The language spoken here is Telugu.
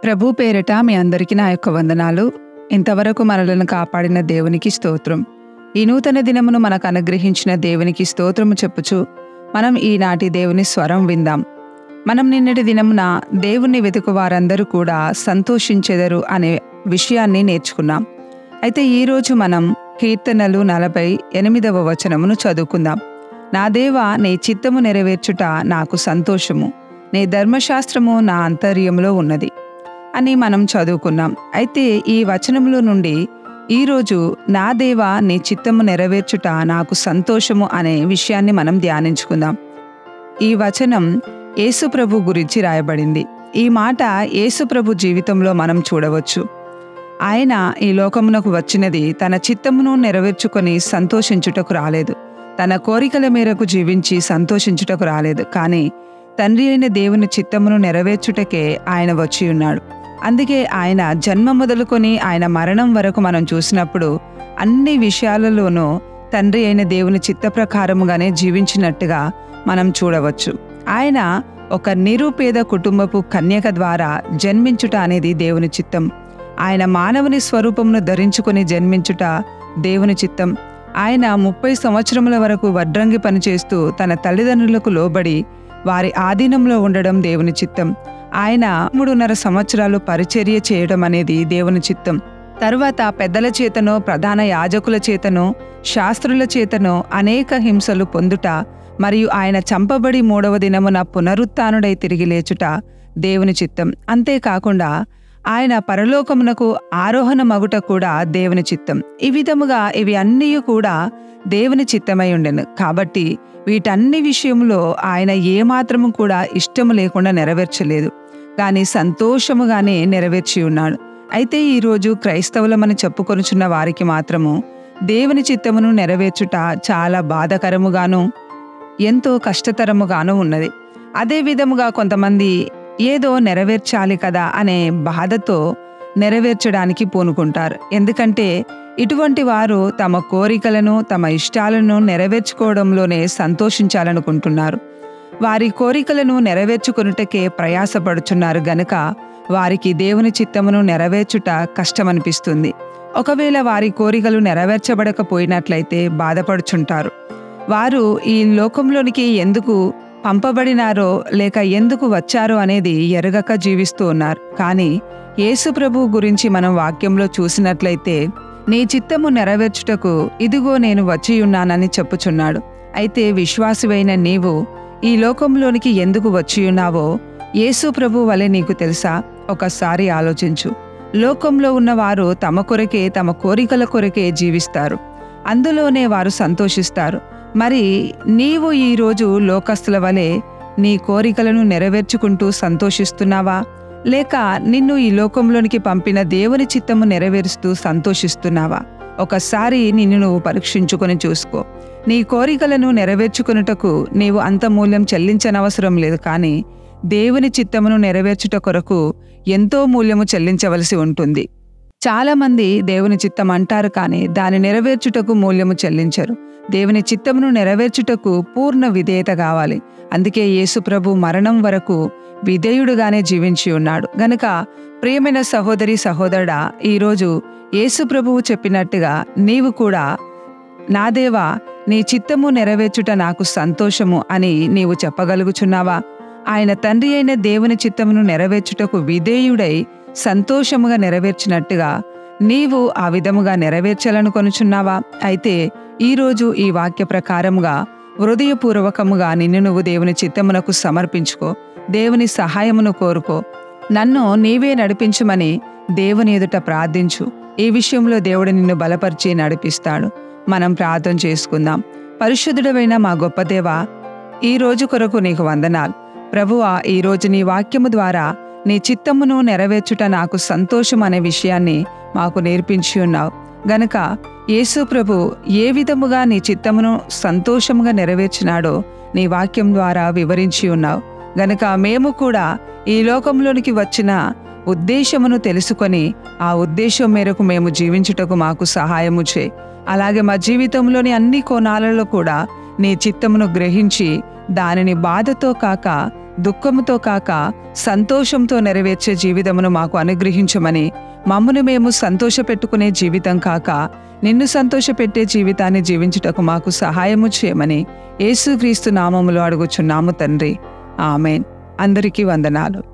ప్రభు పేరిట మీ అందరికీ నా యొక్క వందనాలు. ఇంతవరకు మనలను కాపాడిన దేవునికి స్తోత్రం. ఈ నూతన దినమును మనకు అనుగ్రహించిన దేవునికి స్తోత్రము చెప్పుచు మనం ఈనాటి దేవుని స్వరం విందాం. మనం నిన్నటి దినమున దేవుణ్ణి వెతుకు వారందరూ కూడా సంతోషించెదరు అనే విషయాన్ని నేర్చుకున్నాం. అయితే ఈరోజు మనం కీర్తనలు 48వ వచనమును చదువుకుందాం. నా దేవా, నీ చిత్తము నెరవేర్చుట నాకు సంతోషము, నీ ధర్మశాస్త్రము నా అంతర్యములో ఉన్నది అని మనం చదువుకున్నాం. అయితే ఈ వచనములో నుండి ఈరోజు నా దేవా, నీ చిత్తము నెరవేర్చుట నాకు సంతోషము అనే విషయాన్ని మనం ధ్యానించుకుందాం. ఈ వచనం యేసుప్రభు గురించి రాయబడింది. ఈ మాట యేసుప్రభు జీవితంలో మనం చూడవచ్చు. ఆయన ఈ లోకమునకు వచ్చినది తన చిత్తమును నెరవేర్చుకొని సంతోషించుటకు రాలేదు, తన కోరికల మేరకు జీవించి సంతోషించుటకు రాలేదు, కానీ తండ్రి అయిన దేవుని చిత్తమును నెరవేర్చుటకే ఆయన వచ్చి ఉన్నాడు. అందుకే ఆయన జన్మ మొదలుకొని ఆయన మరణం వరకు మనం చూసినప్పుడు అన్ని విషయాలలోనూ తండ్రి అయిన దేవుని చిత్త ప్రకారముగానే జీవించినట్టుగా మనం చూడవచ్చు. ఆయన ఒక నిరుపేద కుటుంబపు కన్యక ద్వారా జన్మించుట అనేది దేవుని చిత్తం. ఆయన మానవుని స్వరూపమును ధరించుకొని జన్మించుట దేవుని చిత్తం. ఆయన 30 సంవత్సరముల వరకు వడ్రంగి పనిచేస్తూ తన తల్లిదండ్రులకు లోబడి వారి ఆధీనంలో ఉండడం దేవుని చిత్తం. ఆయన 3.5 సంవత్సరాలు పరిచర్య చేయడం అనేది దేవుని చిత్తం. తరువాత పెద్దల చేతనో ప్రధాన యాజకుల చేతనో శాస్త్రుల చేతనో అనేక హింసలు పొందుట మరియు ఆయన చంపబడి 3వ దినమున పునరుత్థానుడై తిరిగి లేచుట దేవుని చిత్తం. అంతేకాకుండా ఆయన పరలోకమునకు ఆరోహణ మగుట కూడా దేవుని చిత్తం. ఈ విధముగా ఇవి అన్నీ కూడా దేవుని చిత్తమై ఉండెను. కాబట్టి వీటన్ని విషయంలో ఆయన ఏమాత్రము కూడా ఇష్టము లేకుండా నెరవేర్చలేదు, కానీ సంతోషముగానే నెరవేర్చి ఉన్నాడు. అయితే ఈరోజు క్రైస్తవులమని చెప్పుకొనుచున్న వారికి మాత్రము దేవుని చిత్తమును నెరవేర్చుట చాలా బాధకరముగాను ఎంతో కష్టతరముగాను ఉన్నది. అదే విధముగా కొంతమంది ఏదో నెరవేర్చాలి కదా అనే బాధతో నెరవేర్చడానికి పూనుకుంటారు. ఎందుకంటే ఇటువంటి వారు తమ కోరికలను తమ ఇష్టాలను నెరవేర్చుకోవడంలోనే సంతోషించాలనుకుంటున్నారు. వారి కోరికలను నెరవేర్చుకొనుటకే ప్రయాసపడుచున్నారు గనుక వారికి దేవుని చిత్తమును నెరవేర్చుట కష్టమనిపిస్తుంది. ఒకవేళ వారి కోరికలు నెరవేర్చబడకపోయినట్లయితే బాధపడుచుంటారు. వారు ఈ లోకంలోనికి ఎందుకు పంపబడినారో లేక ఎందుకు వచ్చారో అనేది ఎరగక జీవిస్తూ ఉన్నారు. కానీ యేసు ప్రభు గురించి మనం వాక్యంలో చూసినట్లయితే నీ చిత్తము నెరవేర్చుటకు ఇదిగో నేను వచ్చి ఉన్నానని చెప్పుచున్నాడు. అయితే విశ్వాసివైన నీవు ఈ లోకంలోనికి ఎందుకు వచ్చి ఉన్నావో యేసు ప్రభు వలె నీకు తెలుసా? ఒకసారి ఆలోచించు. లోకంలో ఉన్నవారు తమ కొరకే, తమ కోరికల కొరకే జీవిస్తారు, అందులోనే వారు సంతోషిస్తారు. మరి నీవు ఈరోజు లోకస్తుల వలె నీ కోరికలను నెరవేర్చుకుంటూ సంతోషిస్తున్నావా, లేక నిన్ను ఈ లోకంలోనికి పంపిన దేవుని చిత్తము నెరవేరుస్తూ సంతోషిస్తున్నావా? ఒకసారి నిన్ను నువ్వు పరీక్షించుకొని చూసుకో. నీ కోరికలను నెరవేర్చుకొనుటకు నీవు అంత మూల్యం చెల్లించనవసరం లేదు, కానీ దేవుని చిత్తమును నెరవేర్చుట కొరకు ఎంతో మూల్యము చెల్లించవలసి ఉంటుంది. చాలామంది దేవుని చిత్తం అంటారు, కానీ దాని నెరవేర్చుటకు మూల్యము చెల్లించరు. దేవుని చిత్తమును నెరవేర్చుటకు పూర్ణ విధేయత కావాలి. అందుకే యేసు ప్రభు మరణం వరకు విధేయుడుగానే జీవించి ఉన్నాడు. గనుక ప్రియమైన సహోదరి సహోదరుడా, ఈరోజు యేసు ప్రభువు చెప్పినట్టుగా నీవు కూడా నా దేవా, నీ చిత్తము నెరవేర్చుట నాకు సంతోషము అని నీవు చెప్పగలుగుచున్నావా? ఆయన తండ్రి అయిన దేవుని చిత్తమును నెరవేర్చుటకు విధేయుడై సంతోషముగా నెరవేర్చినట్టుగా నీవు ఆ విధముగా నెరవేర్చాలనుకొనుచున్నావా? అయితే ఈరోజు ఈ వాక్య ప్రకారముగా హృదయపూర్వకముగా నిన్ను నువ్వు దేవుని చిత్తమునకు సమర్పించుకో. దేవుని సహాయమును కోరుకో. నన్ను నీవే నడిపించుమని దేవుని ఎదుట ప్రార్థించు. ఈ విషయంలో దేవుడు నిన్ను బలపరిచి నడిపిస్తాడు. మనం ప్రార్థన చేసుకుందాం. పరిశుద్ధుడవైన మా గొప్ప దేవా, ఈ రోజు కొరకు నీకు వందనాలు. ప్రభువా, ఈరోజు నీ వాక్యము ద్వారా నీ చిత్తమును నెరవేర్చుట నాకు సంతోషం అనే విషయాన్ని మాకు నేర్పించి ఉన్నావు గనుక యేసు ప్రభు ఏ విధముగా నీ చిత్తమును సంతోషముగా నెరవేర్చినాడో నీ వాక్యం ద్వారా వివరించి ఉన్నావు గనుక మేము కూడా ఈ లోకంలోనికి వచ్చిన ఉద్దేశమును తెలుసుకొని ఆ ఉద్దేశం మేరకు మేము జీవించుటకు మాకు సహాయము చేయి. అలాగే మా జీవితంలోని అన్ని కోణాలలో కూడా నీ చిత్తమును గ్రహించి దానిని బాధతో కాక దుఃఖముతో కాక సంతోషంతో నెరవేర్చే జీవితమును మాకు అనుగ్రహించమని, మమ్మును మేము సంతోషపెట్టుకునే జీవితం కాక నిన్ను సంతోషపెట్టే జీవితాన్ని జీవించుటకు మాకు సహాయము చేయమని యేసుక్రీస్తు నామములో అడుగుచున్నాము తండ్రి. ఆమెన్. అందరికీ వందనాలు.